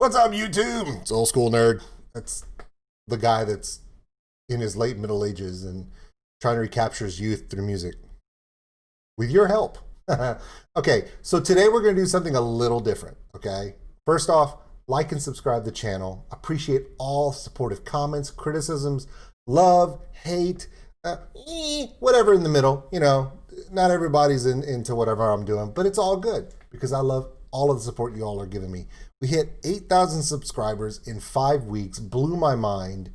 What's up, YouTube? It's Old School Nerd. That's the guy that's in his late middle ages and trying to recapture his youth through music. With your help. Okay, so today we're going to do something a little different, okay? First off, like and subscribe to the channel. Appreciate all supportive comments, criticisms, love, hate, whatever in the middle. You know, not everybody's into whatever I'm doing, but it's all good because I love all of the support you all are giving me. We hit 8,000 subscribers in 5 weeks, blew my mind,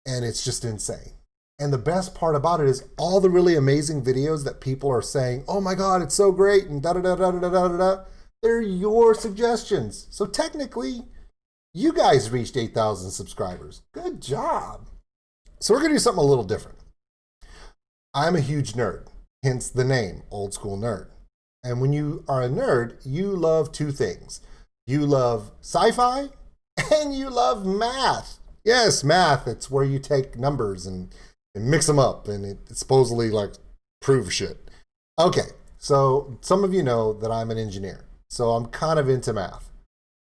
and it's just insane. And the best part about it is all the really amazing videos that people are saying, oh my God, it's so great, and da-da-da-da-da-da-da-da, they're your suggestions. So technically, you guys reached 8,000 subscribers. Good job. So we're gonna do something a little different. I'm a huge nerd, hence the name, Old School Nerd. And when you are a nerd, you love two things. You love sci-fi and you love math. Yes, math. It's where you take numbers and mix them up and it supposedly like prove shit. Okay, so some of you know that I'm an engineer, so I'm kind of into math.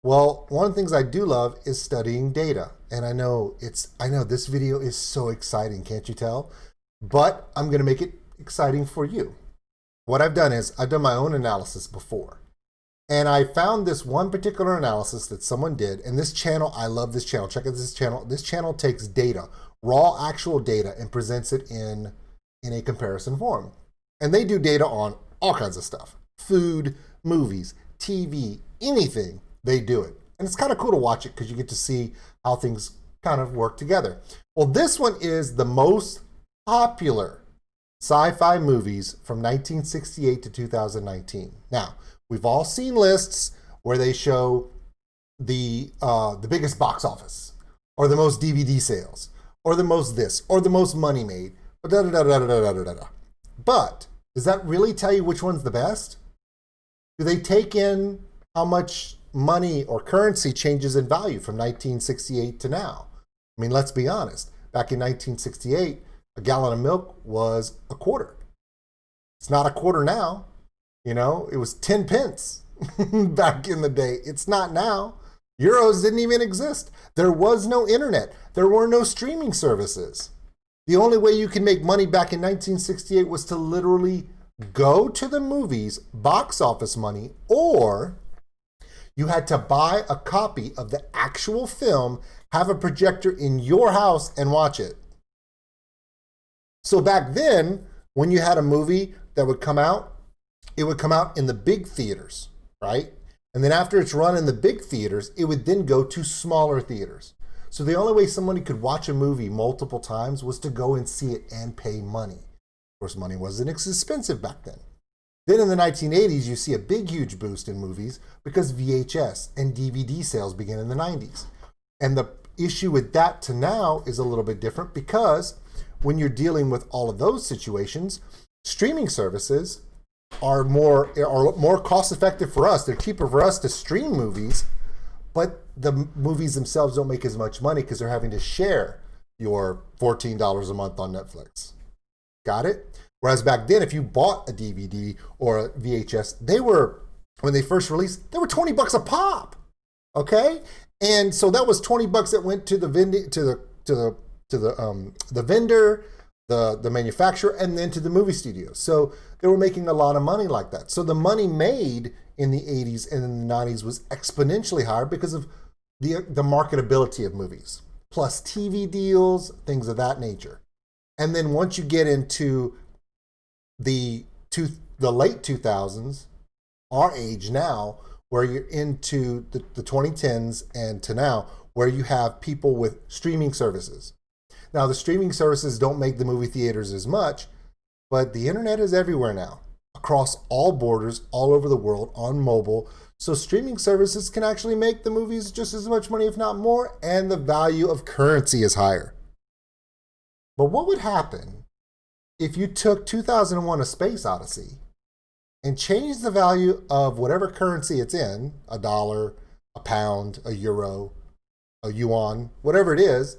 Well, one of the things I do love is studying data. And I know this video is so exciting, can't you tell? But I'm gonna make it exciting for you. What I've done is I've done my own analysis before. And I found this one particular analysis that someone did. And this channel, I love this channel. Check out this channel. This channel takes data, raw actual data, and presents it in a comparison form. And they do data on all kinds of stuff. Food, movies, TV, anything, they do it. And it's kind of cool to watch it because you get to see how things kind of work together. Well, this one is the most popular sci-fi movies from 1968 to 2019. Now, we've all seen lists where they show the biggest box office, or the most DVD sales, or the most this, or the most money made, but does that really tell you which one's the best? Do they take in how much money or currency changes in value from 1968 to now? I mean, let's be honest. Back in 1968, a gallon of milk was a quarter. It's not a quarter now. You know, it was 10 pence back in the day. It's not now. Euros didn't even exist. There was no internet. There were no streaming services. The only way you could make money back in 1968 was to literally go to the movies, box office money, or you had to buy a copy of the actual film, have a projector in your house, and watch it. So back then, when you had a movie that would come out, it would come out in the big theaters, right? And then after it's run in the big theaters, it would then go to smaller theaters. So the only way somebody could watch a movie multiple times was to go and see it and pay money. Of course, money wasn't expensive back then. Then in the 1980s, you see a big, huge boost in movies because VHS and DVD sales began in the 90s. And the issue with that to now is a little bit different because when you're dealing with all of those situations, streaming services are more cost effective for us. They're cheaper for us to stream movies, but the movies themselves don't make as much money because they're having to share your $14 a month on Netflix. Got it? Whereas back then, if you bought a DVD or a VHS, when they first released, they were $20 a pop. Okay? And so that was $20 that went to the vendor, the manufacturer, and then to the movie studio. So they were making a lot of money like that. So the money made in the 80s and in the 90s was exponentially higher because of the marketability of movies, plus TV deals, things of that nature. And then once you get into the late 2000s, our age now, where you're into the 2010s and to now, where you have people with streaming services. Now, the streaming services don't make the movie theaters as much, but the internet is everywhere now, across all borders, all over the world, on mobile. So streaming services can actually make the movies just as much money, if not more, and the value of currency is higher. But what would happen if you took 2001: A Space Odyssey and changed the value of whatever currency it's in, a dollar, a pound, a euro, a yuan, whatever it is,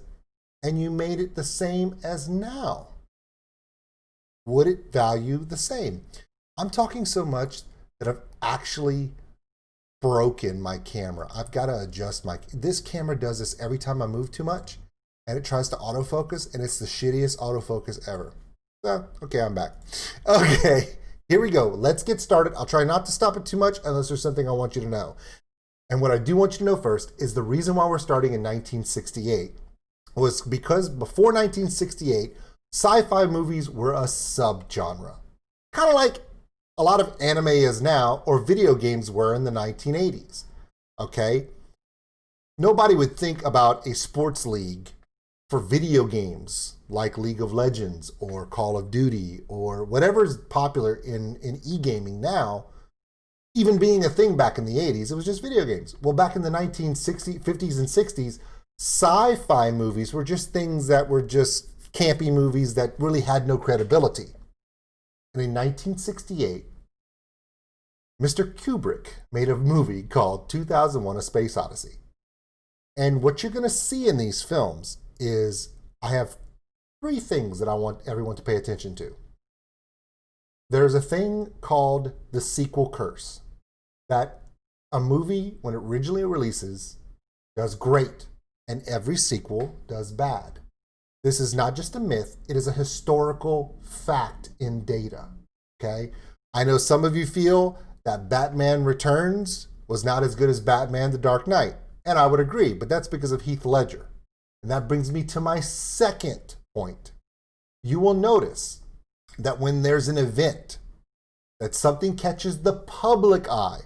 and you made it the same as now? Would it value the same? I'm talking so much that I've actually broken my camera. I've got to adjust this camera does this every time I move too much, and it tries to autofocus, and it's the shittiest autofocus ever. So, okay, I'm back. Okay, here we go. Let's get started. I'll try not to stop it too much unless there's something I want you to know. And what I do want you to know first is the reason why we're starting in 1968 was because before 1968, sci-fi movies were a subgenre. Kind of like a lot of anime is now, or video games were in the 1980s. Okay? Nobody would think about a sports league for video games like League of Legends or Call of Duty or whatever's popular in e-gaming now, even being a thing back in the 80s. It was just video games. Well, back in the 1950s and 60s, sci-fi movies were just things that were just campy movies that really had no credibility. And in 1968, Mr. Kubrick made a movie called 2001: A Space Odyssey. And what you're going to see in these films is I have three things that I want everyone to pay attention to. There's a thing called the sequel curse, that a movie, when it originally releases, does great, and every sequel does bad. This is not just a myth, it is a historical fact in data, okay? I know some of you feel that Batman Returns was not as good as Batman The Dark Knight, and I would agree, but that's because of Heath Ledger. And that brings me to my second point. You will notice that when there's an event, that something catches the public eye,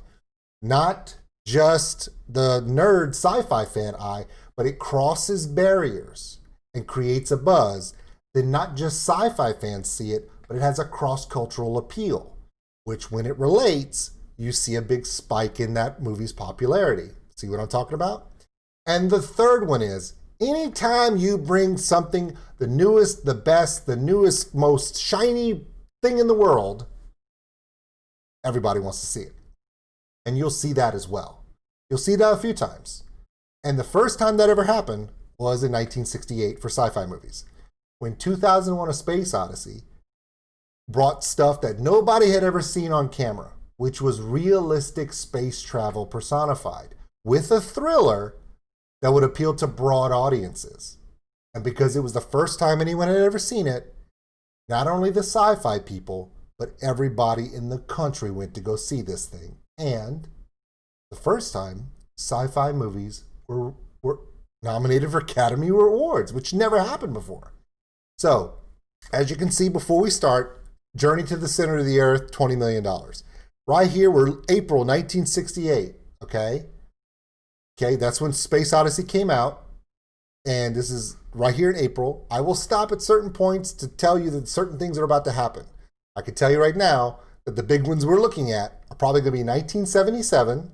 not just the nerd sci-fi fan eye, but it crosses barriers and creates a buzz, then not just sci-fi fans see it, but it has a cross-cultural appeal, which when it relates, you see a big spike in that movie's popularity. See what I'm talking about? And the third one is, anytime you bring something, the newest, the best, the newest, most shiny thing in the world, everybody wants to see it. And you'll see that as well. You'll see that a few times. And the first time that ever happened was in 1968 for sci-fi movies, when 2001: A Space Odyssey brought stuff that nobody had ever seen on camera, which was realistic space travel personified, with a thriller that would appeal to broad audiences. And because it was the first time anyone had ever seen it, not only the sci-fi people, but everybody in the country went to go see this thing. And the first time sci-fi movies were nominated for Academy Awards, which never happened before. So, as you can see before we start, Journey to the Center of the Earth, $20 million. Right here, we're April 1968, okay? Okay, that's when Space Odyssey came out. And this is right here in April. I will stop at certain points to tell you that certain things are about to happen. I can tell you right now that the big ones we're looking at are probably going to be 1977,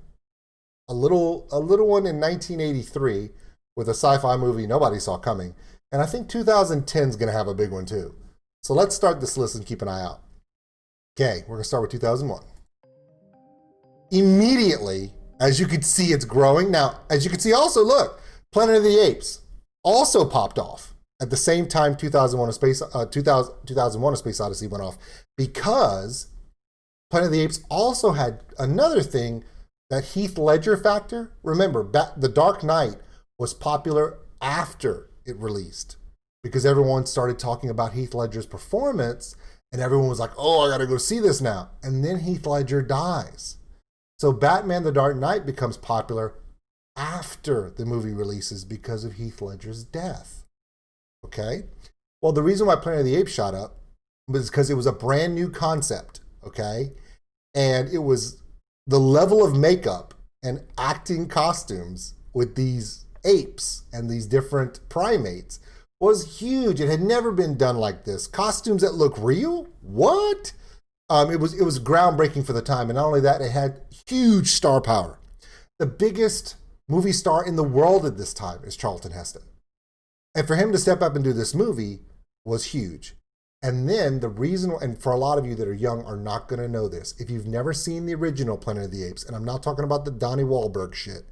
a little one in 1983 with a sci-fi movie nobody saw coming. And I think 2010 is going to have a big one too. So let's start this list and keep an eye out. Okay, we're going to start with 2001. Immediately, as you can see, it's growing. Now, as you can see also, look, Planet of the Apes also popped off at the same time 2001: A Space Odyssey went off, because Planet of the Apes also had another thing, that Heath Ledger factor. Remember, The Dark Knight was popular after it released because everyone started talking about Heath Ledger's performance, and everyone was like, oh, I gotta go see this now. And then Heath Ledger dies. So Batman The Dark Knight becomes popular after the movie releases because of Heath Ledger's death. Okay? Well, the reason why Planet of the Apes shot up was because it was a brand new concept, okay? And it was the level of makeup and acting costumes with these apes and these different primates was huge. It had never been done like this. Costumes that look real? What? It was groundbreaking for the time. And not only that, it had huge star power. The biggest movie star in the world at this time is Charlton Heston. And for him to step up and do this movie was huge. And then the reason, and for a lot of you that are young are not going to know this, if you've never seen the original Planet of the Apes, and I'm not talking about the Donnie Wahlberg shit,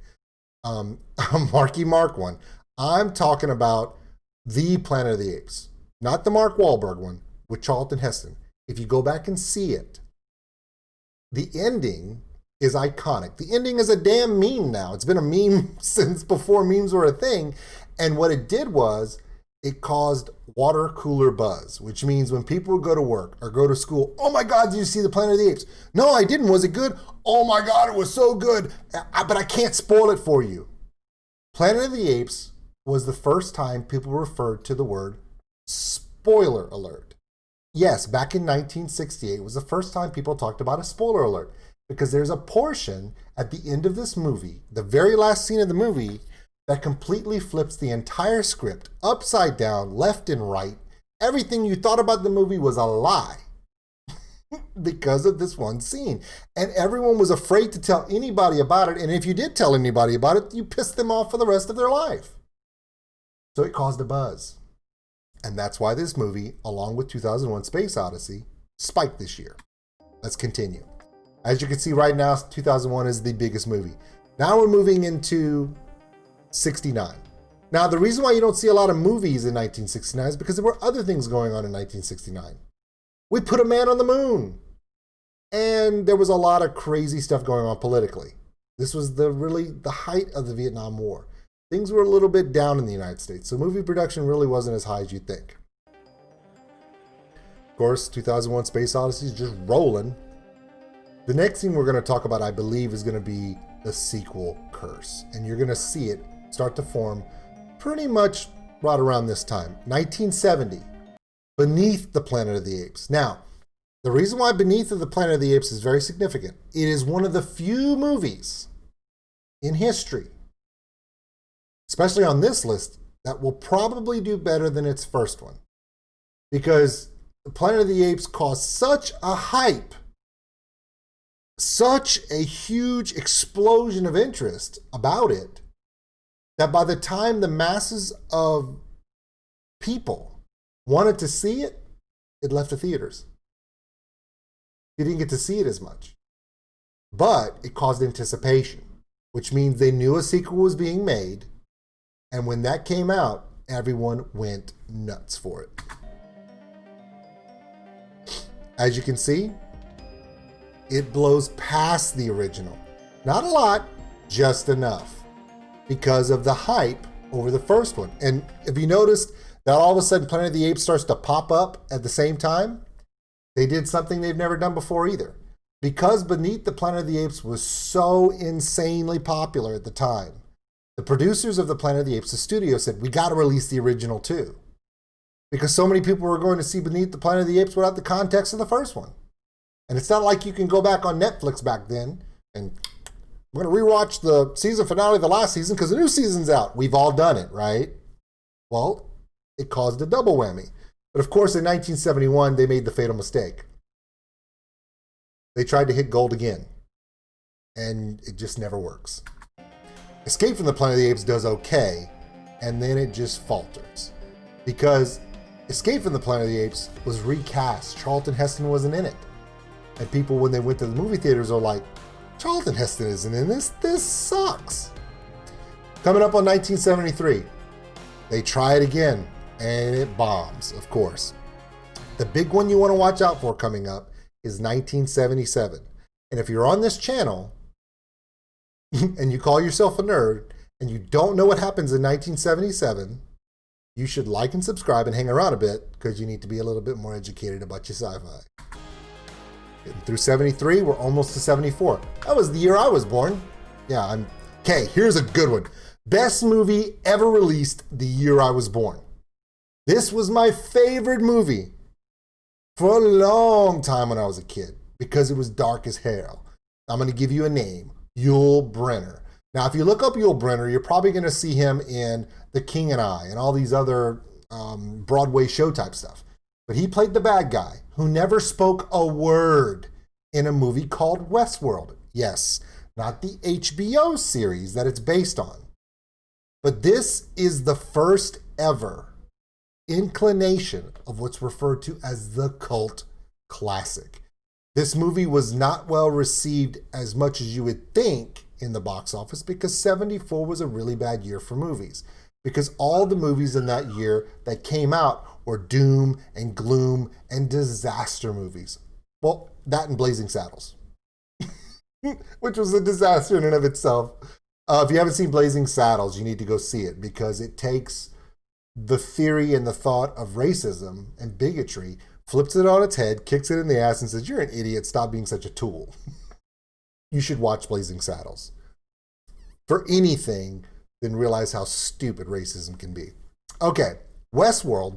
Marky Mark one, I'm talking about the Planet of the Apes, not the Mark Wahlberg one with Charlton Heston. If you go back and see it, the ending is iconic. The ending is a damn meme now. It's been a meme since before memes were a thing. And what it did was it caused water cooler buzz, which means when people would go to work or go to school, oh my God, did you see the Planet of the Apes? No, I didn't. Was it good? Oh my God, it was so good. But I can't spoil it for you. Planet of the Apes was the first time people referred to the word spoiler alert. Yes, back in 1968 was the first time people talked about a spoiler alert, because there's a portion at the end of this movie, the very last scene of the movie, that completely flips the entire script upside down, left and right. Everything you thought about the movie was a lie because of this one scene. And everyone was afraid to tell anybody about it. And if you did tell anybody about it, you pissed them off for the rest of their life. So it caused a buzz. And that's why this movie, along with 2001: Space Odyssey, spiked this year. Let's continue. As you can see right now, 2001 is the biggest movie. Now we're moving into 69. Now, the reason why you don't see a lot of movies in 1969 is because there were other things going on in 1969. We put a man on the moon. And there was a lot of crazy stuff going on politically. This was really the height of the Vietnam War. Things were a little bit down in the United States, so movie production really wasn't as high as you'd think. Of course, 2001: Space Odyssey is just rolling. The next thing we're going to talk about, I believe, is going to be the sequel curse. And you're going to see it start to form pretty much right around this time. 1970, Beneath the Planet of the Apes. Now, the reason why Beneath the Planet of the Apes is very significant, it is one of the few movies in history, especially on this list, that will probably do better than its first one. Because the Planet of the Apes caused such a hype, such a huge explosion of interest about it, that by the time the masses of people wanted to see it, it left the theaters. You didn't get to see it as much. But it caused anticipation, which means they knew a sequel was being made. And when that came out, everyone went nuts for it. As you can see, it blows past the original. Not a lot, just enough, because of the hype over the first one. And if you noticed that all of a sudden Planet of the Apes starts to pop up at the same time, they did something they've never done before either. Because Beneath the Planet of the Apes was so insanely popular at the time, the producers of the Planet of the Apes, the studio, said, we got to release the original too. Because so many people were going to see Beneath the Planet of the Apes without the context of the first one. And it's not like you can go back on Netflix back then and we're going to rewatch the season finale of the last season because the new season's out. We've all done it, right? Well, it caused a double whammy. But of course, in 1971, they made the fatal mistake. They tried to hit gold again. And it just never works. Escape from the Planet of the Apes does okay, and then it just falters. Because Escape from the Planet of the Apes was recast. Charlton Heston wasn't in it. And people, when they went to the movie theaters, are like, Charlton Heston isn't in this. This sucks. Coming up on 1973, they try it again, and it bombs, of course. The big one you want to watch out for coming up is 1977. And if you're on this channel and you call yourself a nerd and you don't know what happens in 1977, you should like and subscribe and hang around a bit because you need to be a little bit more educated about your sci-fi. Getting through 73, we're almost to 74. That was the year I was born. Yeah, okay, here's a good one. Best movie ever released the year I was born. This was my favorite movie for a long time when I was a kid because it was dark as hell. I'm going to give you a name, Yul Brynner. Now, if you look up Yul Brynner, you're probably going to see him in The King and I and all these other Broadway show type stuff. But he played the bad guy who never spoke a word in a movie called Westworld. Yes, not the HBO series that it's based on. But this is the first ever inclination of what's referred to as the cult classic. This movie was not well received as much as you would think in the box office because 74 was a really bad year for movies. Because all the movies in that year that came out were doom and gloom and disaster movies. Well, that and Blazing Saddles. which was a disaster in and of itself. If you haven't seen Blazing Saddles, you need to go see it because it takes the theory and the thought of racism and bigotry, flips it on its head, kicks it in the ass, and says, "You're an idiot. Stop being such a tool." You should watch Blazing Saddles for anything than realize how stupid racism can be. Okay, Westworld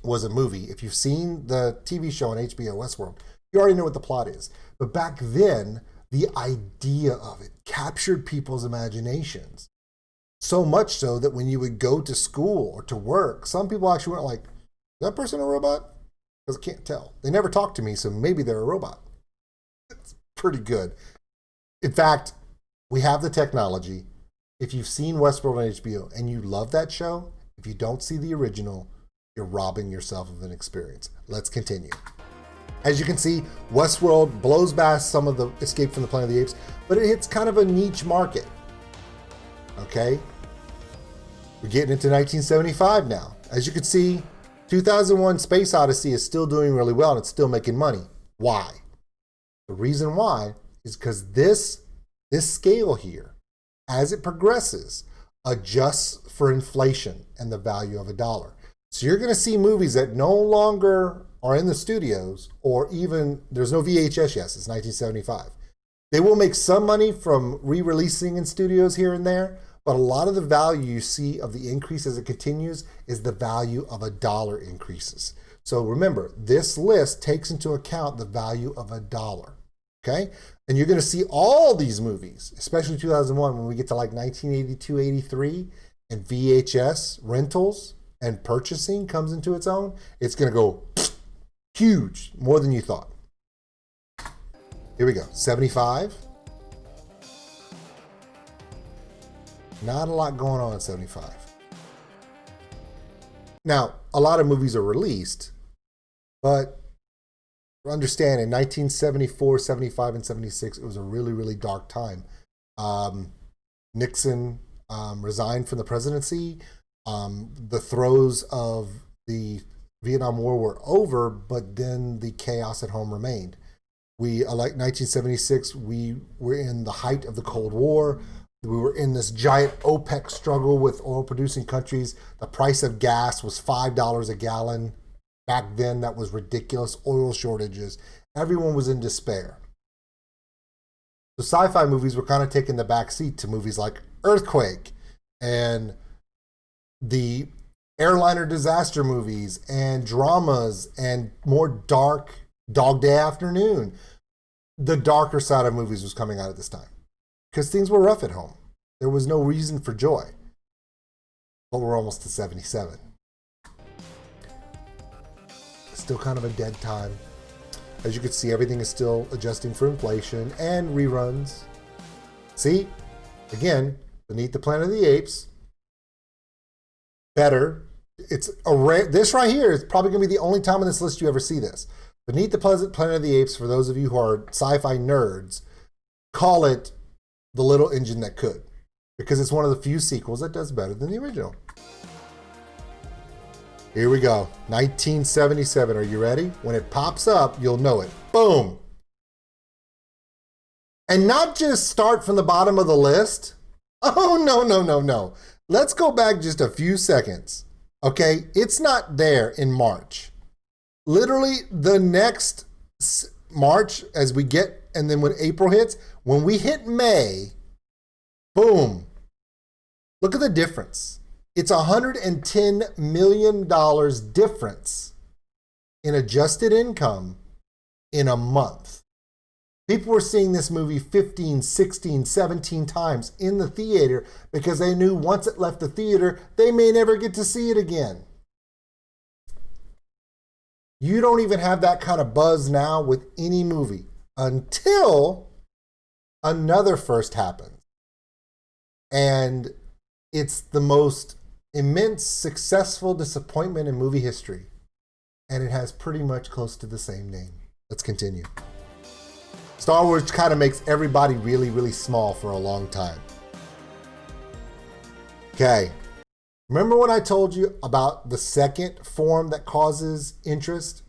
was a movie. If you've seen the TV show on HBO, Westworld, you already know what the plot is. But back then, the idea of it captured people's imaginations. So much so that when you would go to school or to work, some people actually went like, "Is that person a robot?" Because I can't tell. They never talked to me, so maybe they're a robot. It's pretty good. In fact, we have the technology. If you've seen Westworld on HBO and you love that show, if you don't see the original, you're robbing yourself of an experience. Let's continue. As you can see, Westworld blows past some of the Escape from the Planet of the Apes, but it hits kind of a niche market. Okay? We're getting into 1975 now. As you can see, 2001 Space Odyssey is still doing really well and it's still making money. Why? The reason why is because this scale here, as it progresses, adjusts for inflation and the value of a dollar. So you're going to see movies that no longer are in the studios, or even, there's no VHS yet, it's 1975. They will make some money from re-releasing in studios here and there, but a lot of the value you see of the increase as it continues is the value of a dollar increases. So remember, this list takes into account the value of a dollar, okay? And you're going to see all these movies, especially 2001, when we get to like 1982, 83, and VHS rentals and purchasing comes into its own, it's going to go huge, more than you thought. Here we go, 75. Not a lot going on in 75. Now, a lot of movies are released, but understand in 1974, 75, and 76, it was a really, really dark time. Nixon resigned from the presidency. The throes of the Vietnam War were over, but then the chaos at home remained. Like 1976, we were in the height of the Cold War. We were in this giant OPEC struggle with oil-producing countries. The price of gas was $5 a gallon. Back then, that was ridiculous. Oil shortages. Everyone was in despair. So sci-fi movies were kind of taking the back seat to movies like Earthquake and the airliner disaster movies and dramas and more dark Dog Day Afternoon. The darker side of movies was coming out at this time because things were rough at home. There was no reason for joy. But we're almost to 77. Still kind of a dead time. As you can see, everything is still adjusting for inflation and reruns. See, again, Beneath the Planet of the Apes, better. It's a this right here is probably going to be the only time on this list you ever see this. Beneath the Planet of the Apes, for those of you who are sci-fi nerds, call it The Little Engine That Could, because it's one of the few sequels that does better than the original. Here we go, 1977. Are you ready? When it pops up, you'll know it. Boom. And not just start from the bottom of the list. Oh, no. Let's go back just a few seconds. Okay, it's not there in March. Literally the next March as we get, and then when April hits, when we hit May, boom. Look at the difference. It's $110 million difference in adjusted income in a month. People were seeing this movie 15, 16, 17 times in the theater because they knew once it left the theater, they may never get to see it again. You don't even have that kind of buzz now with any movie until another first happens. And it's the most immense, successful disappointment in movie history. And it has pretty much close to the same name. Let's continue. Star Wars kind of makes everybody really, really small for a long time. Okay. Remember when I told you about the second form that causes interest?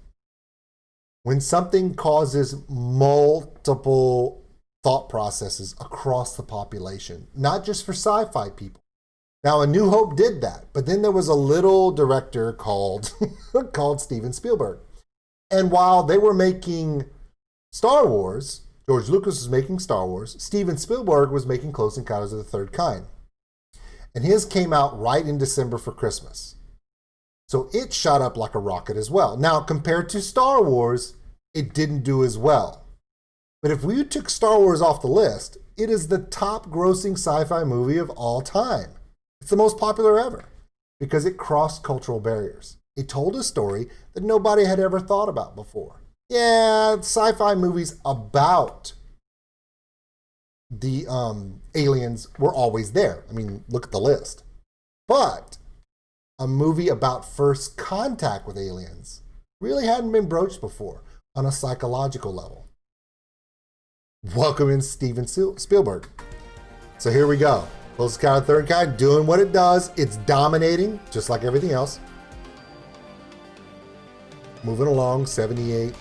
When something causes multiple thought processes across the population, not just for sci-fi people. Now, A New Hope did that, but then there was a little director called called Steven Spielberg. And while they were making Star Wars, George Lucas was making Star Wars, Steven Spielberg was making Close Encounters of the Third Kind. And his came out right in December for Christmas. So it shot up like a rocket as well. Now, compared to Star Wars, it didn't do as well. But if we took Star Wars off the list, it is the top grossing sci-fi movie of all time. It's the most popular ever because it crossed cultural barriers. It told a story that nobody had ever thought about before. Yeah, sci-fi movies about the aliens were always there. I mean, look at the list. But a movie about first contact with aliens really hadn't been broached before on a psychological level. Welcome in Steven Spielberg. So here we go. Close Encounter of the Third Kind doing what it does. It's dominating, just like everything else. Moving along, 78.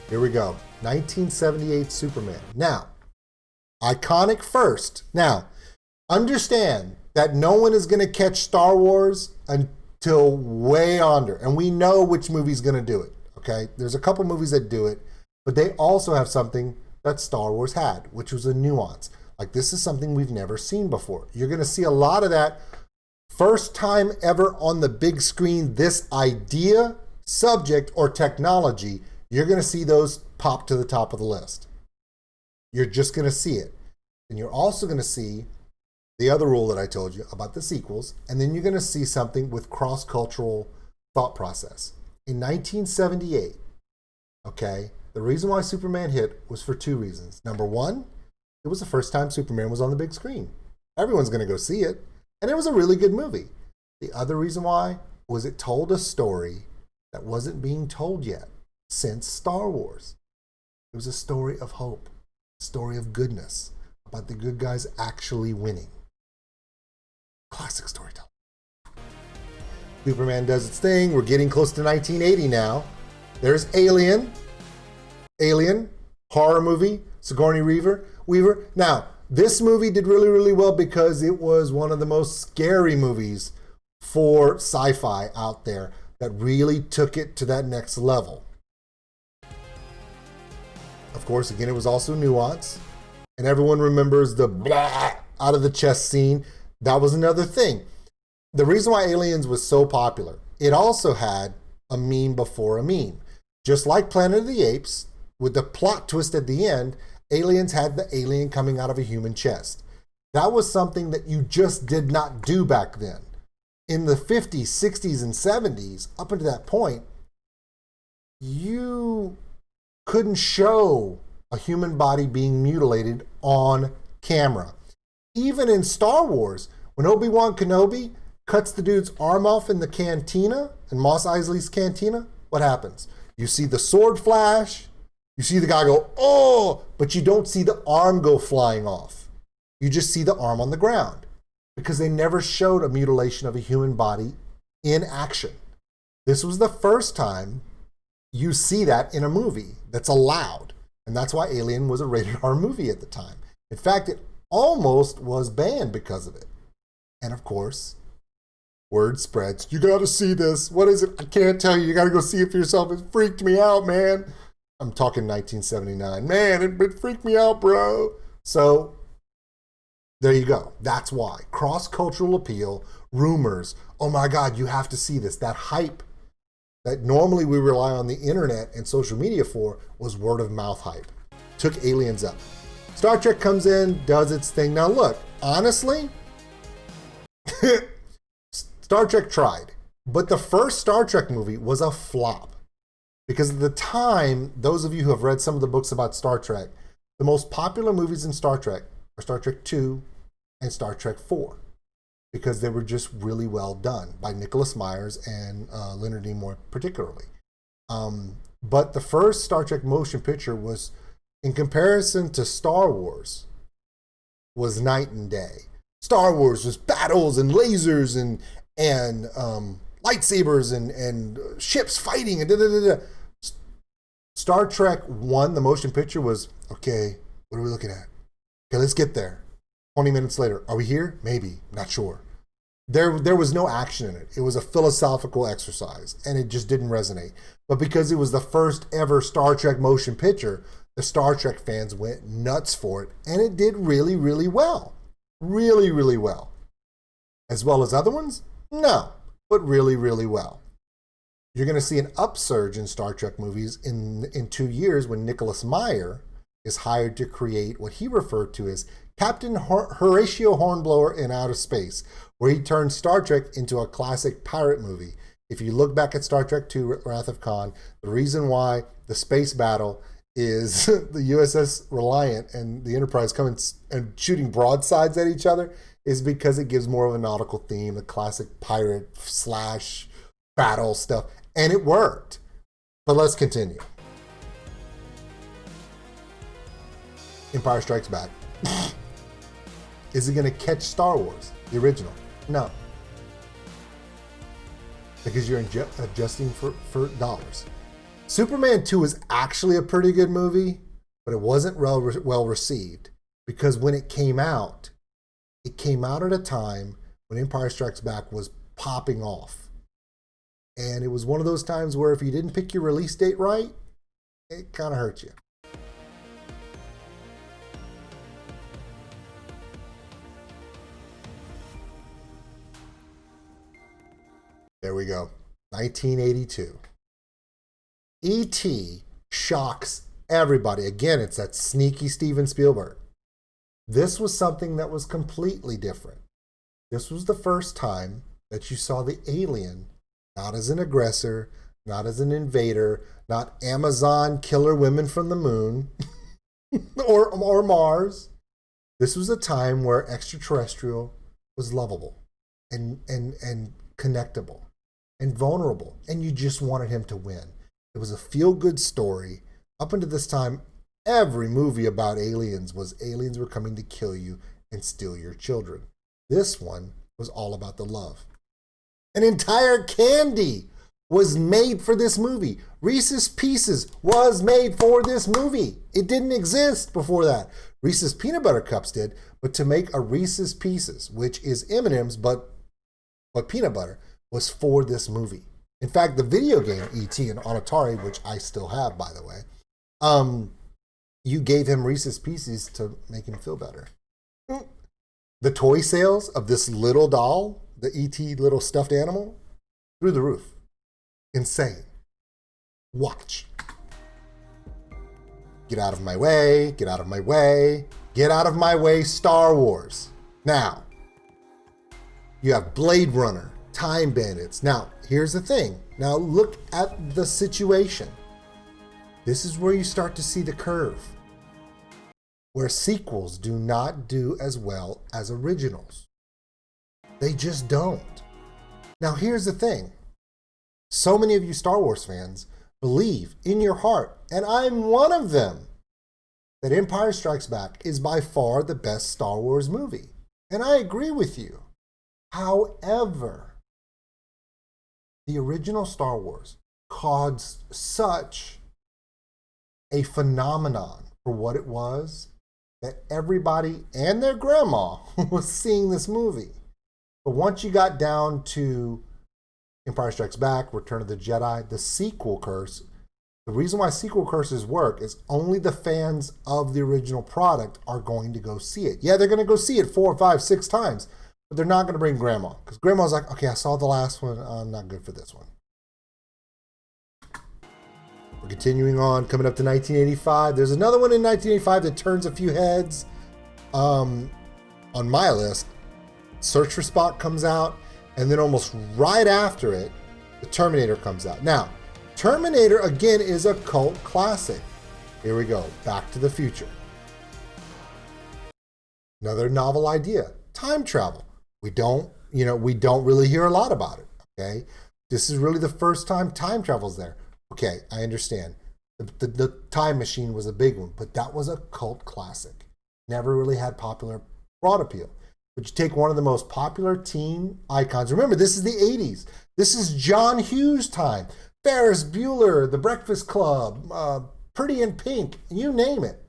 Here we go. 1978 Superman. Now, iconic first. Now, understand that no one is going to catch Star Wars until way under. And we know which movie's going to do it, okay? There's a couple movies that do it, but they also have something that Star Wars had, which was a nuance. Like, this is something we've never seen before. You're going to see a lot of that first time ever on the big screen, this idea, subject, or technology, you're going to see those pop to the top of the list. You're just going to see it. And you're also going to see the other rule that I told you about the sequels, and then you're going to see something with cross-cultural thought process. In 1978, okay, the reason why Superman hit was for two reasons. Number one, it was the first time Superman was on the big screen. Everyone's going to go see it, and it was a really good movie. The other reason why was it told a story that wasn't being told yet since Star Wars. It was a story of hope, a story of goodness, about the good guys actually winning. Classic storytelling. Superman does its thing. We're getting close to 1980 now. There's Alien, horror movie, Sigourney Weaver. Now, this movie did really, really well because it was one of the most scary movies for sci-fi out there that really took it to that next level. Of course, again, it was also nuance. And everyone remembers the blah out of the chest scene. That was another thing. The reason why Aliens was so popular, it also had a meme before a meme. Just like Planet of the Apes, with the plot twist at the end, Aliens had the alien coming out of a human chest. That was something that you just did not do back then. In the 50s, 60s, and 70s, up until that point, you couldn't show a human body being mutilated on camera. Even in Star Wars, when Obi-Wan Kenobi cuts the dude's arm off in the cantina, in Mos Eisley's cantina, what happens? You see the sword flash, you see the guy go, oh, but you don't see the arm go flying off. You just see the arm on the ground because they never showed a mutilation of a human body in action. This was the first time you see that in a movie that's allowed. And that's why Alien was a rated R movie at the time. In fact, it almost was banned because of it. And of course, word spreads. You got to see this. What is it? I can't tell you. You got to go see it for yourself. It freaked me out, man. I'm talking 1979. Man, it freaked me out, bro. So there you go. That's why. Cross-cultural appeal, rumors. Oh my God, you have to see this. That hype that normally we rely on the internet and social media for was word of mouth hype. Took Aliens up. Star Trek comes in, does its thing. Now look, honestly, Star Trek tried, but the first Star Trek movie was a flop. Because at the time, those of you who have read some of the books about Star Trek, the most popular movies in Star Trek are Star Trek II and Star Trek IV. Because they were just really well done by Nicholas Myers and Leonard Nimoy particularly. But the first Star Trek motion picture was, in comparison to Star Wars, was night and day. Star Wars was battles and lasers and lightsabers and ships fighting and da-da-da-da. Star Trek 1, the motion picture, was, okay, What are we looking at? Okay, let's get there. 20 minutes later, are we here? Maybe, not sure. There was no action in it. It was a philosophical exercise, and it just didn't resonate. But because it was the first ever Star Trek motion picture, the Star Trek fans went nuts for it, and it did really, really well. Really, really well. As well as other ones? No, but really, really well. You're going to see an upsurge in Star Trek movies in 2 years when Nicholas Meyer is hired to create what he referred to as Captain Horatio Hornblower in Outer Space, where he turned Star Trek into a classic pirate movie. If you look back at Star Trek II, Wrath of Khan, the reason why the space battle is the USS Reliant and the Enterprise coming and shooting broadsides at each other is because it gives more of a nautical theme, the classic pirate / battle stuff. And it worked. But let's continue. Empire Strikes Back. Is it going to catch Star Wars, the original? No. Because you're adjusting for dollars. Superman 2 is actually a pretty good movie, but it wasn't well received. Because when it came out at a time when Empire Strikes Back was popping off. And it was one of those times where if you didn't pick your release date right, it kind of hurt you. There we go. 1982. E.T. shocks everybody. Again, it's that sneaky Steven Spielberg. This was something that was completely different. This was the first time that you saw the alien not as an aggressor, not as an invader, not Amazon killer women from the moon or Mars. This was a time where extraterrestrial was lovable and connectable and vulnerable, and you just wanted him to win. It was a feel-good story. Up until this time, every movie about aliens were coming to kill you and steal your children. This one was all about the love. An entire candy was made for this movie. Reese's Pieces was made for this movie. It didn't exist before that. Reese's Peanut Butter Cups did, but to make a Reese's Pieces, which is M&M's but peanut butter, was for this movie. In fact, the video game E.T. on Atari, which I still have, by the way, you gave him Reese's Pieces to make him feel better. The toy sales of this little doll, the E.T. little stuffed animal, through the roof. Insane. Watch. Get out of my way, get out of my way, get out of my way, Star Wars. Now, you have Blade Runner, Time Bandits. Now, here's the thing. Now, look at the situation. This is where you start to see the curve, where sequels do not do as well as originals. They just don't. Now, here's the thing. So many of you Star Wars fans believe in your heart, and I'm one of them, that Empire Strikes Back is by far the best Star Wars movie. And I agree with you. However, the original Star Wars caused such a phenomenon for what it was that everybody and their grandma was seeing this movie. But once you got down to Empire Strikes Back, Return of the Jedi, the sequel curse, the reason why sequel curses work is only the fans of the original product are going to go see it. Yeah, they're going to go see it 4, 5, 6 times, but they're not going to bring grandma. Because grandma's like, okay, I saw the last one. I'm not good for this one. We're continuing on, coming up to 1985. There's another one in 1985 that turns a few heads. On my list, Search for Spock comes out, and then almost right after it, the Terminator comes out. Now, Terminator, again, is a cult classic. Here we go, Back to the Future. Another novel idea, time travel. We don't really hear a lot about it, okay? This is really the first time time travel's there. Okay, I understand. The Time Machine was a big one, but that was a cult classic. Never really had popular broad appeal. But you take one of the most popular teen icons. Remember, this is the 80s. This is John Hughes' time. Ferris Bueller, The Breakfast Club, Pretty in Pink, you name it.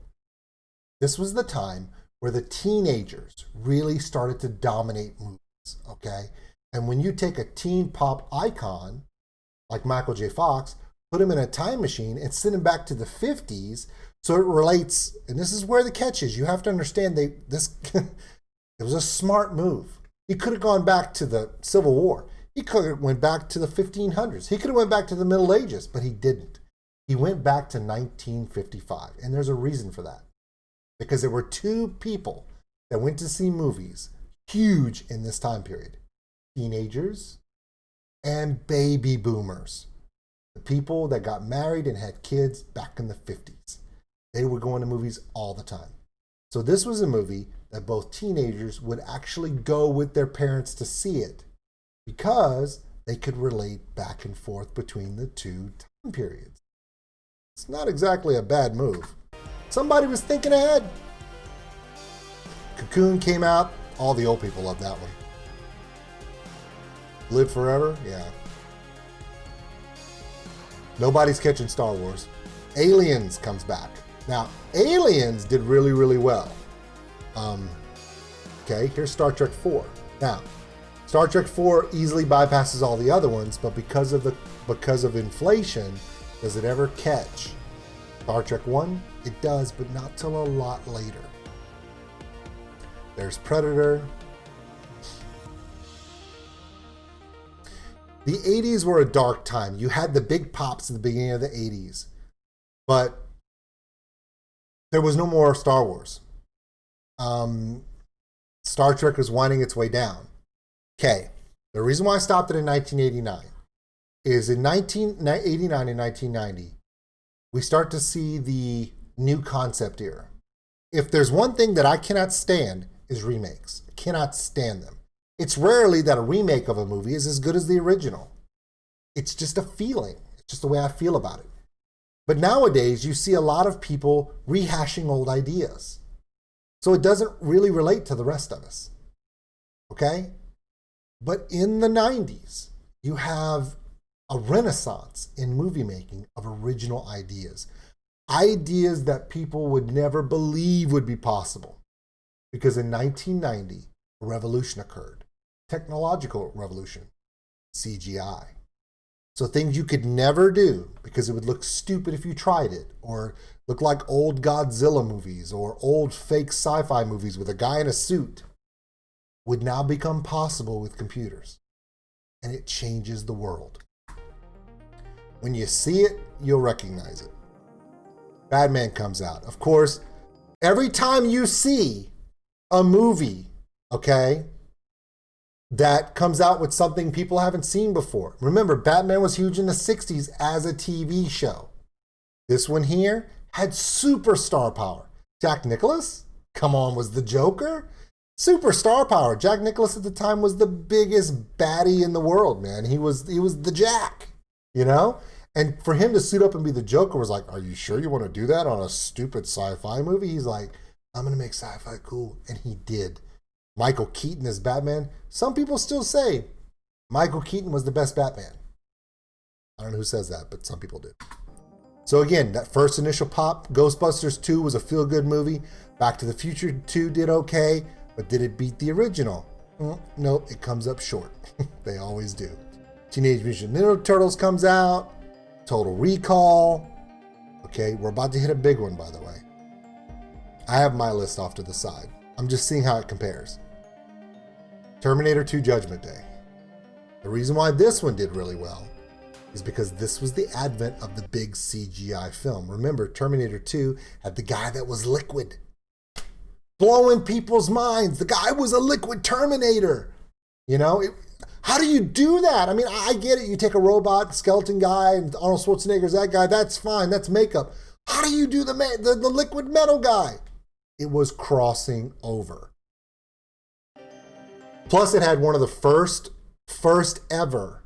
This was the time where the teenagers really started to dominate movies, okay? And when you take a teen pop icon like Michael J. Fox, put him in a time machine and send him back to the 50s, so it relates, and this is where the catch is. You have to understand this it was a smart move. He could have gone back to the Civil War. He could have went back to the 1500s. He could have went back to the Middle Ages, but he didn't. He went back to 1955, and there's a reason for that. Because there were two people that went to see movies huge in this time period. Teenagers and baby boomers. The people that got married and had kids back in the 50s. They were going to movies all the time. So this was a movie that both teenagers would actually go with their parents to see it because they could relate back and forth between the two time periods. It's not exactly a bad move. Somebody was thinking ahead. Cocoon came out. All the old people loved that one. Live Forever? Yeah. Nobody's catching Star Wars. Aliens comes back. Now, Aliens did really, really well. Okay, here's Star Trek 4. Now, Star Trek 4 easily bypasses all the other ones, but because of inflation, does it ever catch Star Trek 1? It does, but not till a lot later. There's Predator. The 80s were a dark time. You had the big pops at the beginning of the 80s, but there was no more Star Wars. Star Trek was winding its way down. Okay, the reason why I stopped it in 1989 is in 1989 and 1990, we start to see the new concept era. If there's one thing that I cannot stand is remakes. I cannot stand them. It's rarely that a remake of a movie is as good as the original. It's just a feeling. It's just the way I feel about it. But nowadays, you see a lot of people rehashing old ideas. So it doesn't really relate to the rest of us. Okay? But in the 90s, you have a renaissance in movie making of original ideas. Ideas that people would never believe would be possible. Because in 1990, a revolution occurred. Technological revolution. CGI. So things you could never do because it would look stupid if you tried it, or look like old Godzilla movies or old fake sci-fi movies with a guy in a suit, would now become possible with computers. And it changes the world. When you see it, you'll recognize it. Batman comes out. Of course, every time you see a movie, okay, that comes out with something people haven't seen before. Remember, Batman was huge in the 60s as a TV show. This one here had super star power. Jack Nicklaus, come on, was the Joker. Super star power. Jack Nicklaus at the time was the biggest baddie in the world, man. He was the Jack, you know? And for him to suit up and be the Joker was like, are you sure you want to do that on a stupid sci-fi movie? He's like, I'm going to make sci-fi cool. And he did. Michael Keaton as Batman. Some people still say Michael Keaton was the best Batman. I don't know who says that, but some people do. So again, that first initial pop, Ghostbusters 2 was a feel-good movie. Back to the Future 2 did okay, but did it beat the original? Nope, it comes up short. They always do. Teenage Mutant Ninja Turtles comes out. Total Recall. Okay, we're about to hit a big one, by the way. I have my list off to the side. I'm just seeing how it compares. Terminator 2 Judgment Day. The reason why this one did really well is because this was the advent of the big CGI film. Remember, Terminator 2 had the guy that was liquid. Blowing people's minds. The guy was a liquid Terminator. You know, how do you do that? I mean, I get it. You take a robot, skeleton guy, and Arnold Schwarzenegger's that guy. That's fine. That's makeup. How do you do the liquid metal guy? It was crossing over. Plus, it had one of the first ever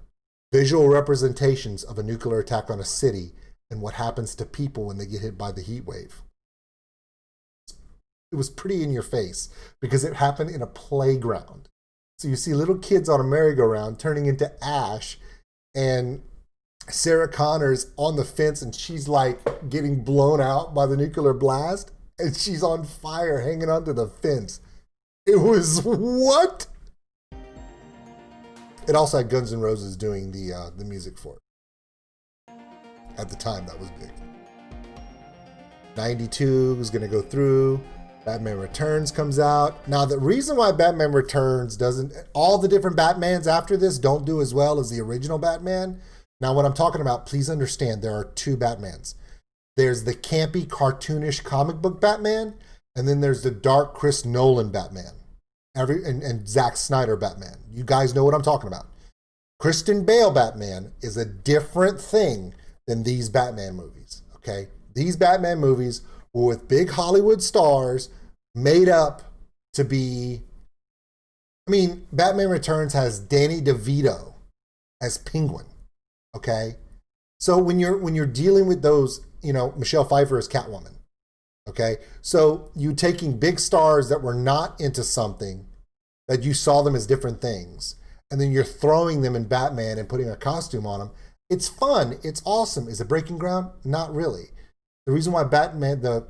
visual representations of a nuclear attack on a city and what happens to people when they get hit by the heat wave. It was pretty in your face because it happened in a playground. So you see little kids on a merry-go-round turning into ash, and Sarah Connor's on the fence and she's like getting blown out by the nuclear blast. and she's on fire hanging onto the fence. It was what? It also had Guns N' Roses doing the music for it. At the time, that was big. 92 was going to go through. Batman Returns comes out. Now, the reason why Batman Returns doesn't... All the different Batmans after this don't do as well as the original Batman. Now, what I'm talking about, please understand, there are two Batmans. There's the campy, cartoonish comic book Batman, and then there's the dark Chris Nolan Batman. And Zack Snyder Batman. You guys know what I'm talking about. Christian Bale Batman is a different thing than these Batman movies, okay? These Batman movies were with big Hollywood stars made up to be... I mean, Batman Returns has Danny DeVito as Penguin, okay? So when you're dealing with those, you know, Michelle Pfeiffer as Catwoman, okay? So you taking big stars that were not into something, that you saw them as different things, and then you're throwing them in Batman and putting a costume on them. It's fun. It's awesome. Is it breaking ground? Not really. The reason why Batman, the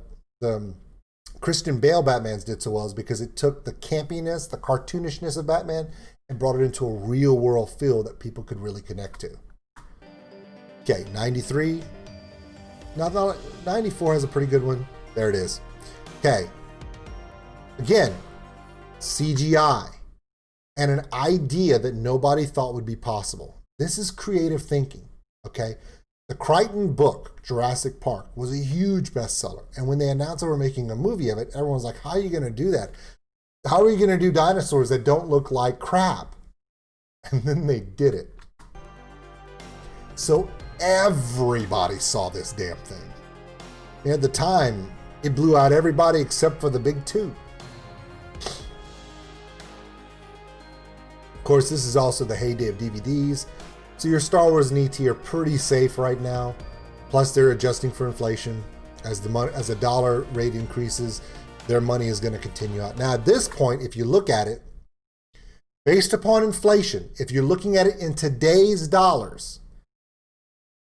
Christian Bale Batmans did so well is because it took the campiness, the cartoonishness of Batman and brought it into a real world feel that people could really connect to. Okay, 93. No, 94 has a pretty good one. There it is. Okay. Again, CGI and an idea that nobody thought would be possible. This is creative thinking, okay? The Crichton book, Jurassic Park, was a huge bestseller. And when they announced they were making a movie of it, everyone's like, how are you going to do that? How are you going to do dinosaurs that don't look like crap? And then they did it. So everybody saw this damn thing. And at the time, it blew out everybody except for the big two. Of course, this is also the heyday of DVDs. So your Star Wars and ET are pretty safe right now. Plus, they're adjusting for inflation. As the dollar rate increases, their money is going to continue out. Now, at this point, if you look at it, based upon inflation, if you're looking at it in today's dollars,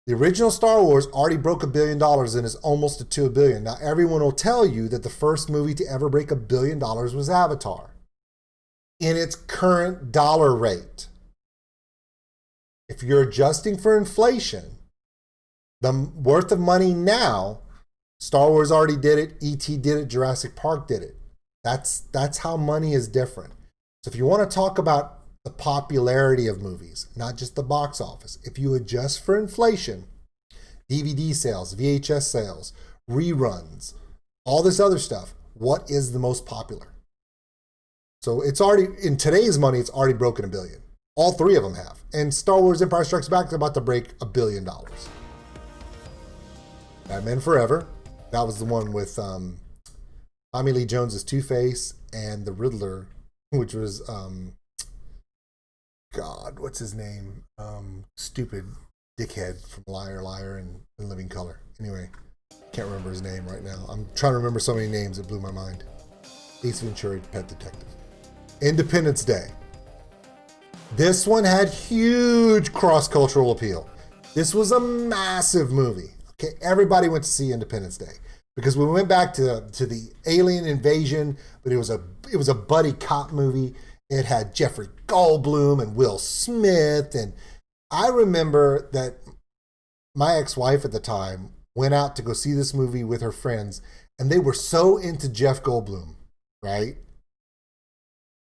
the original Star Wars already broke $1 billion and is almost to $2 billion. Now, everyone will tell you that the first movie to ever break $1 billion was Avatar. In its current dollar rate. If you're adjusting for inflation, the worth of money now, Star Wars already did it, E.T. did it, Jurassic Park did it. That's how money is different. So if you want to talk about the popularity of movies, not just the box office, if you adjust for inflation, DVD sales, VHS sales, reruns, all this other stuff, what is the most popular? So it's already, in today's money, it's already broken $1 billion. All three of them have. And Star Wars Empire Strikes Back is about to break $1 billion. Batman Forever, that was the one with Tommy Lee Jones as Two-Face and the Riddler, which was, God, what's his name? Stupid dickhead from Liar, Liar, and In Living Color. Anyway, can't remember his name right now. I'm trying to remember so many names, it blew my mind. Ace Ventura, Pet Detective. Independence Day. This one had huge cross-cultural appeal. This was a massive movie. Okay, everybody went to see Independence Day because we went back to the alien invasion, but it was a buddy cop movie. It had Jeffrey Goldblum and Will Smith, and I remember that my ex-wife at the time went out to go see this movie with her friends, and they were so into Jeff Goldblum, right?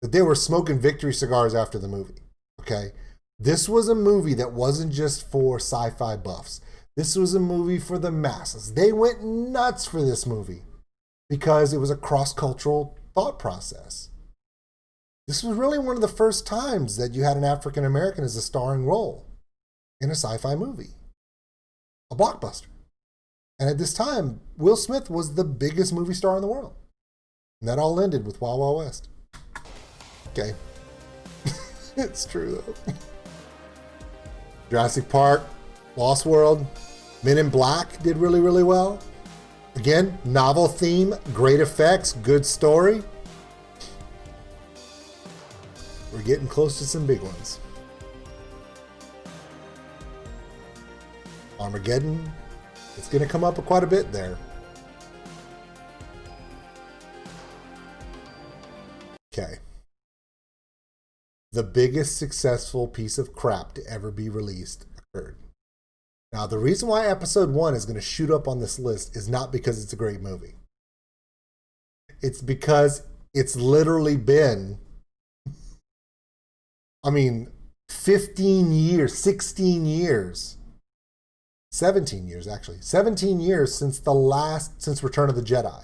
That they were smoking victory cigars after the movie, okay? This was a movie that wasn't just for sci-fi buffs. This was a movie for the masses. They went nuts for this movie because it was a cross-cultural thought process. This was really one of the first times that you had an African American as a starring role in a sci-fi movie, a blockbuster. And at this time, Will Smith was the biggest movie star in the world. And that all ended with Wild Wild West. Okay. It's true, though. Jurassic Park, Lost World, Men in Black did really, really well. Again, novel theme, great effects, good story. We're getting close to some big ones. Armageddon, it's going to come up quite a bit there. Okay. The biggest successful piece of crap to ever be released occurred. Now, the reason why episode 1 is going to shoot up on this list is not because it's a great movie. It's because it's literally been, 15 years, 16 years, 17 years actually, 17 years since Return of the Jedi.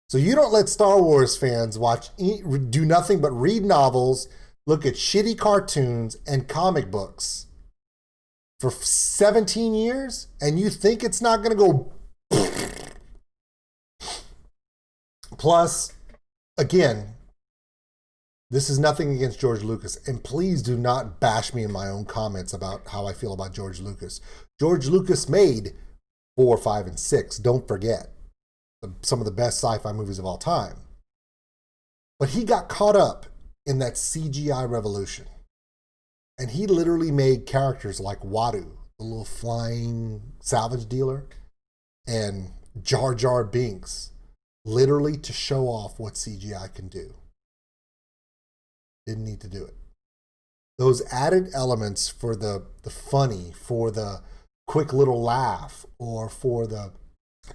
So you don't let Star Wars fans do nothing but read novels, look at shitty cartoons and comic books for 17 years, and you think it's not going to go. Plus, again, this is nothing against George Lucas, and please do not bash me in my own comments about how I feel about George Lucas. George Lucas made 4, 5, and 6, don't forget. Some of the best sci-fi movies of all time. But he got caught up in that CGI revolution. And he literally made characters like Wadu, the little flying salvage dealer, and Jar Jar Binks, literally to show off what CGI can do. Didn't need to do it. Those added elements for the funny, for the quick little laugh, or for the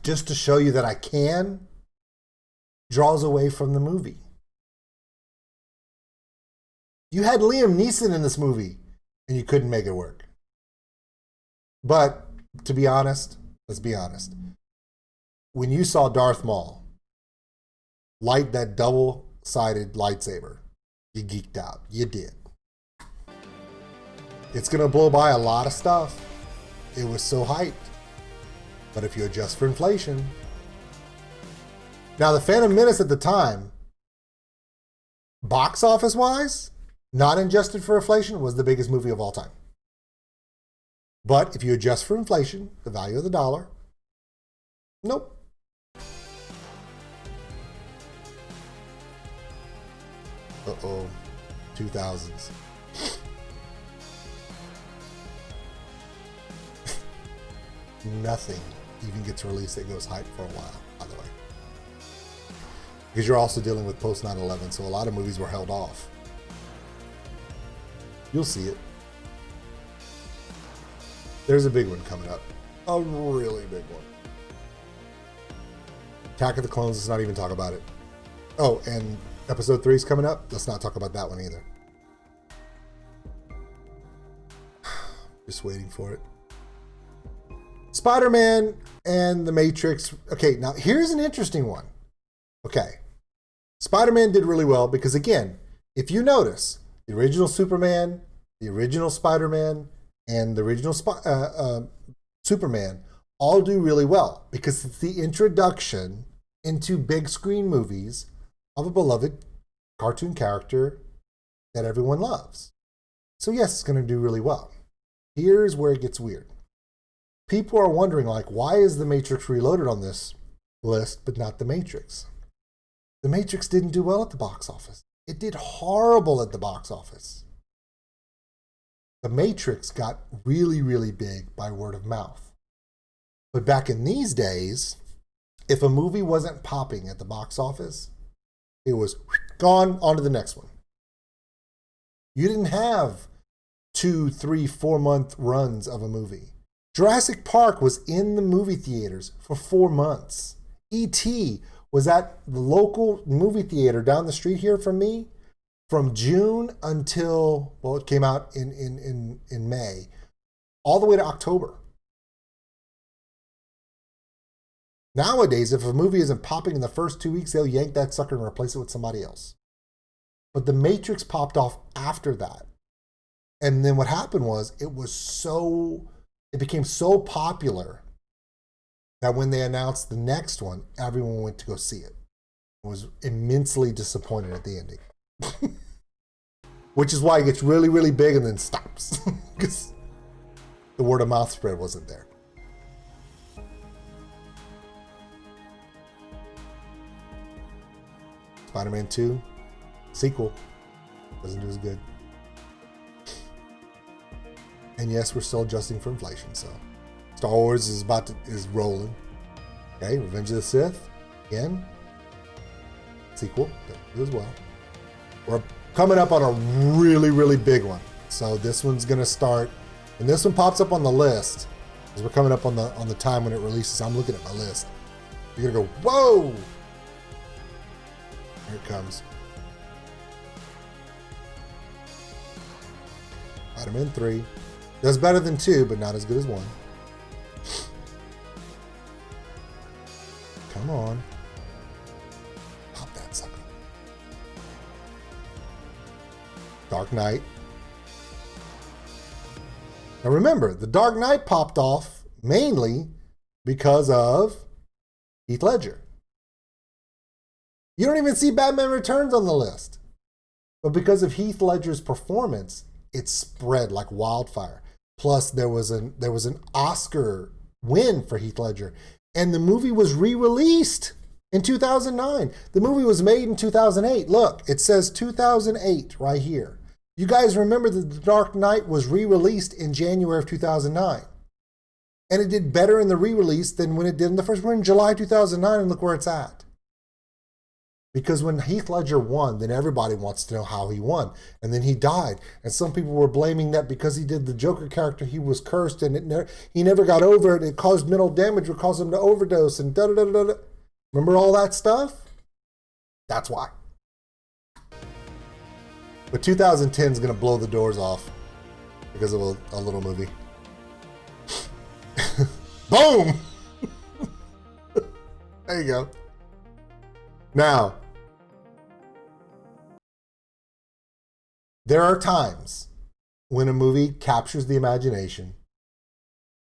just to show you that I can, draws away from the movie. You had Liam Neeson in this movie, and you couldn't make it work. But, to be honest, let's be honest. When you saw Darth Maul light that double-sided lightsaber, you geeked out. You did. It's going to blow by a lot of stuff. It was so hyped. But if you adjust for inflation. Now, The Phantom Menace at the time, box office wise, not adjusted for inflation, was the biggest movie of all time. But if you adjust for inflation, the value of the dollar, nope. Uh-oh, 2000s. Nothing even gets released that goes hype for a while, by the way. Because you're also dealing with post 9/11, so a lot of movies were held off. You'll see it. There's a big one coming up. A really big one. Attack of the Clones, let's not even talk about it. Oh, and episode 3 is coming up. Let's not talk about that one either. Just waiting for it. Spider-Man and The Matrix. Okay, now here's an interesting one. Okay. Spider-Man did really well because, again, if you notice, the original Superman, the original Spider-Man, and the original Superman all do really well because it's the introduction into big screen movies of a beloved cartoon character that everyone loves. So yes, it's going to do really well. Here's where it gets weird. People are wondering, like, why is The Matrix Reloaded on this list, but not The Matrix? The Matrix didn't do well at the box office. It did horrible at the box office. The Matrix got really, really big by word of mouth. But back in these days, if a movie wasn't popping at the box office, it was gone, on to the next one. You didn't have 2, 3, 4 month runs of a movie. Jurassic Park was in the movie theaters for 4 months. E.T. was at the local movie theater down the street here from me from June until, well, it came out in May, all the way to October. Nowadays, if a movie isn't popping in the first 2 weeks, they'll yank that sucker and replace it with somebody else. But The Matrix popped off after that. And then what happened was it became so popular that when they announced the next one, everyone went to go see it. I was immensely disappointed at the ending. Which is why it gets really, really big and then stops. Because the word of mouth spread wasn't there. Spider-Man 2, sequel, doesn't do as good. And yes, we're still adjusting for inflation, so Star Wars is rolling. Okay, Revenge of the Sith, again. sequel, didn't do as well. We're coming up on a really, really big one. So this one's gonna start, and this one pops up on the list, as we're coming up on the time when it releases. I'm looking at my list. You're gonna go, whoa! Here it comes. Spider-Man 3. Does better than 2, but not as good as 1. Come on. Pop that sucker. Dark Knight. Now remember, the Dark Knight popped off mainly because of Heath Ledger. You don't even see Batman Returns on the list. But because of Heath Ledger's performance, it spread like wildfire. Plus, there was an Oscar win for Heath Ledger. And the movie was re-released in 2009. The movie was made in 2008. Look, it says 2008 right here. You guys remember that The Dark Knight was re-released in January of 2009. And it did better in the re-release than when it did in the first. We're in July 2009, and look where it's at. Because when Heath Ledger won, then everybody wants to know how he won. And then he died. And some people were blaming that because he did the Joker character, he was cursed, and he never got over it. It caused mental damage, which caused him to overdose, and da-da-da-da-da. Remember all that stuff? That's why. But 2010 is going to blow the doors off because of a little movie. Boom! There you go. Now, there are times when a movie captures the imagination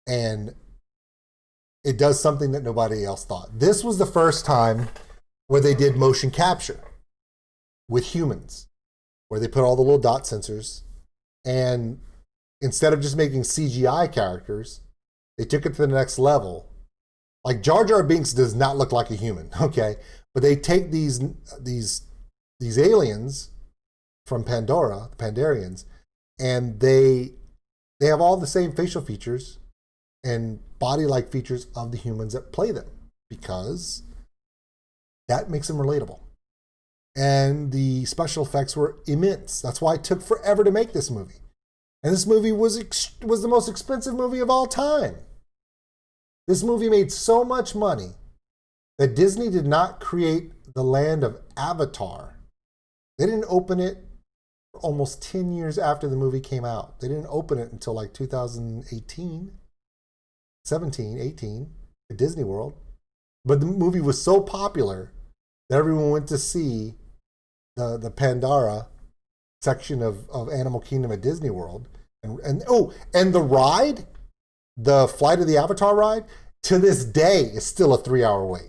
and it does something that nobody else thought. This was the first time where they did motion capture with humans, where they put all the little dot sensors, and instead of just making CGI characters, they took it to the next level. Like Jar Jar Binks does not look like a human, okay? But they take these aliens from Pandora, the Pandarians, and they have all the same facial features and body-like features of the humans that play them, because that makes them relatable. And the special effects were immense. That's why it took forever to make this movie. And this movie was the most expensive movie of all time. This movie made so much money that Disney did not create the land of Avatar. They didn't open it for almost 10 years after the movie came out. They didn't open it until like 2018, 17, 18 at Disney World. But the movie was so popular that everyone went to see the Pandora section of Animal Kingdom at Disney World. And the ride, the Flight of the Avatar ride, to this day is still a 3-hour wait.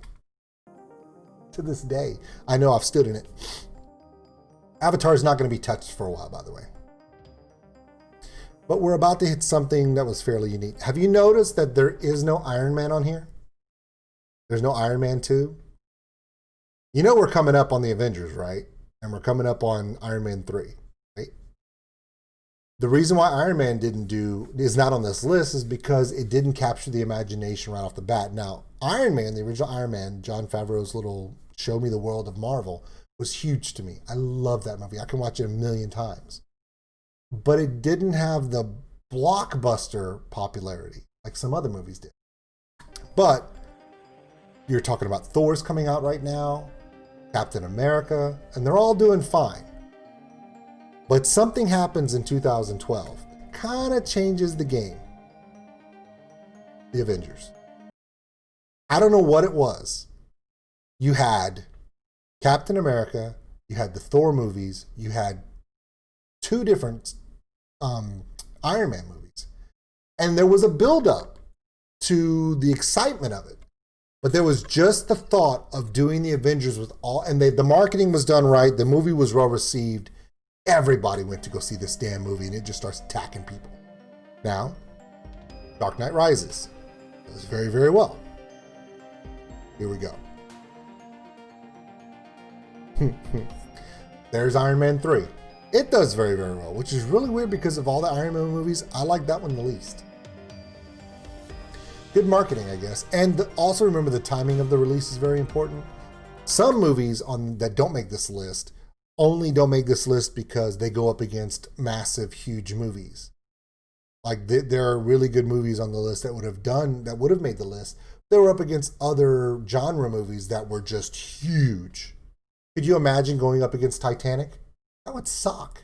To this day. I know, I've stood in it. Avatar is not going to be touched for a while, by the way. But we're about to hit something that was fairly unique. Have you noticed that there is no Iron Man on here? There's no Iron Man 2? You know we're coming up on the Avengers, right? And we're coming up on Iron Man 3, right? The reason why Iron Man is not on this list is because it didn't capture the imagination right off the bat. Now, Iron Man, the original Iron Man, Jon Favreau's little show me the world of Marvel, was huge to me. I love that movie. I can watch it a million times. But it didn't have the blockbuster popularity like some other movies did. But you're talking about Thor's coming out right now, Captain America, and they're all doing fine. But something happens in 2012 that kind of changes the game. The Avengers. I don't know what it was. You had Captain America, you had the Thor movies, you had 2 different Iron Man movies. And there was a build-up to the excitement of it. But there was just the thought of doing the Avengers with all, and the marketing was done right, the movie was well received. Everybody went to go see this damn movie, and it just starts attacking people. Now, Dark Knight Rises does very, very well. Here we go. There's Iron Man 3. It does very, very well, which is really weird because of all the Iron Man movies, I like that one the least. Good marketing, I guess. And also remember the timing of the release is very important. Some movies on that don't make this list only don't make this list because they go up against massive, huge movies. Like there are really good movies on the list that would have made the list. They were up against other genre movies that were just huge. Could you imagine going up against Titanic? That would suck.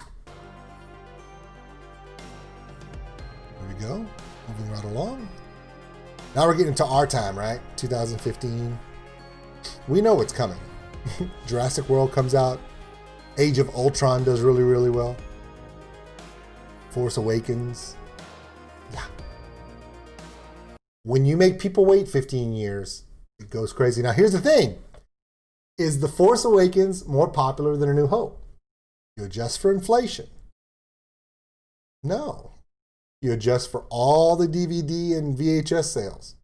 There we go. Moving right along. Now we're getting to our time, right? 2015. We know what's coming. Jurassic World comes out. Age of Ultron does really, really well. Force Awakens. Yeah. When you make people wait 15 years, it goes crazy. Now, here's the thing. Is The Force Awakens more popular than A New Hope? You adjust for inflation. No. You adjust for all the DVD and VHS sales.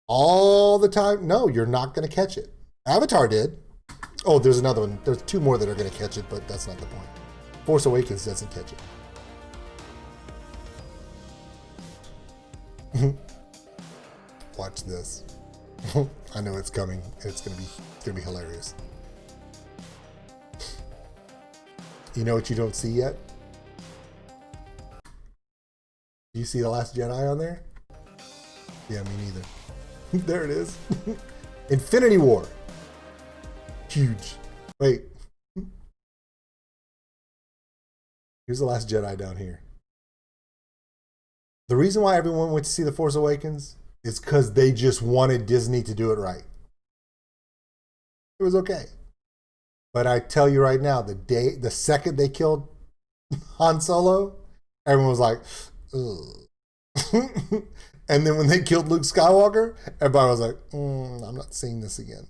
All the time. No, you're not going to catch it. Avatar did. Oh, there's another one. There's two more that are going to catch it, but that's not the point. Force Awakens doesn't catch it. Watch this. I know it's coming. It's gonna be hilarious. You know what you don't see yet? Do you see The Last Jedi on there? Yeah, me neither. There it is. Infinity War. Huge. Wait. Here's The Last Jedi down here. The reason why everyone went to see The Force Awakens is because they just wanted Disney to do it right. It was okay. But I tell you right now, the second they killed Han Solo, everyone was like, ugh. And then when they killed Luke Skywalker, everybody was like, I'm not seeing this again.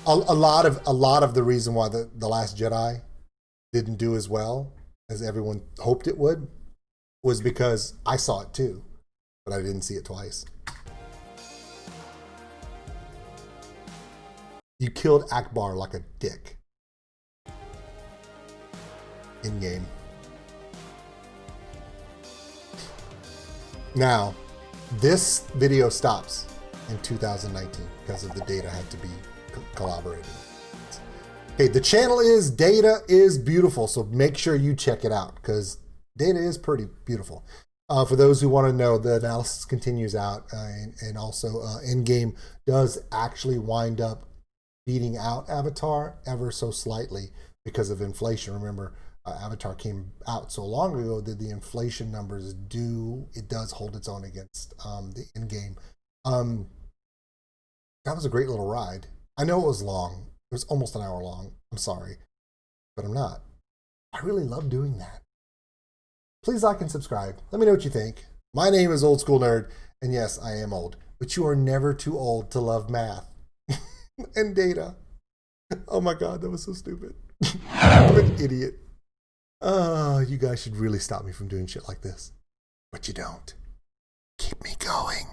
A lot of the reason why the Last Jedi didn't do as well as everyone hoped it would was because I saw it too, but I didn't see it twice. You killed Akbar like a dick. In game. Now, this video stops in 2019 because of the data had to be collaborated. Okay, the channel is Data is Beautiful, so make sure you check it out because Data is pretty beautiful. For those who want to know, the analysis continues out, and also Endgame does actually wind up beating out Avatar ever so slightly because of inflation. Remember, Avatar came out so long ago that the inflation numbers it does hold its own against the Endgame. That was a great little ride. I know it was long. It was almost an hour long. I'm sorry, but I'm not. I really love doing that. Please like and subscribe. Let me know what you think. My name is Old School Nerd, and yes, I am old, but you are never too old to love math and data. Oh my God, that was so stupid. I'm an idiot. You guys should really stop me from doing shit like this, but you don't. Keep me going.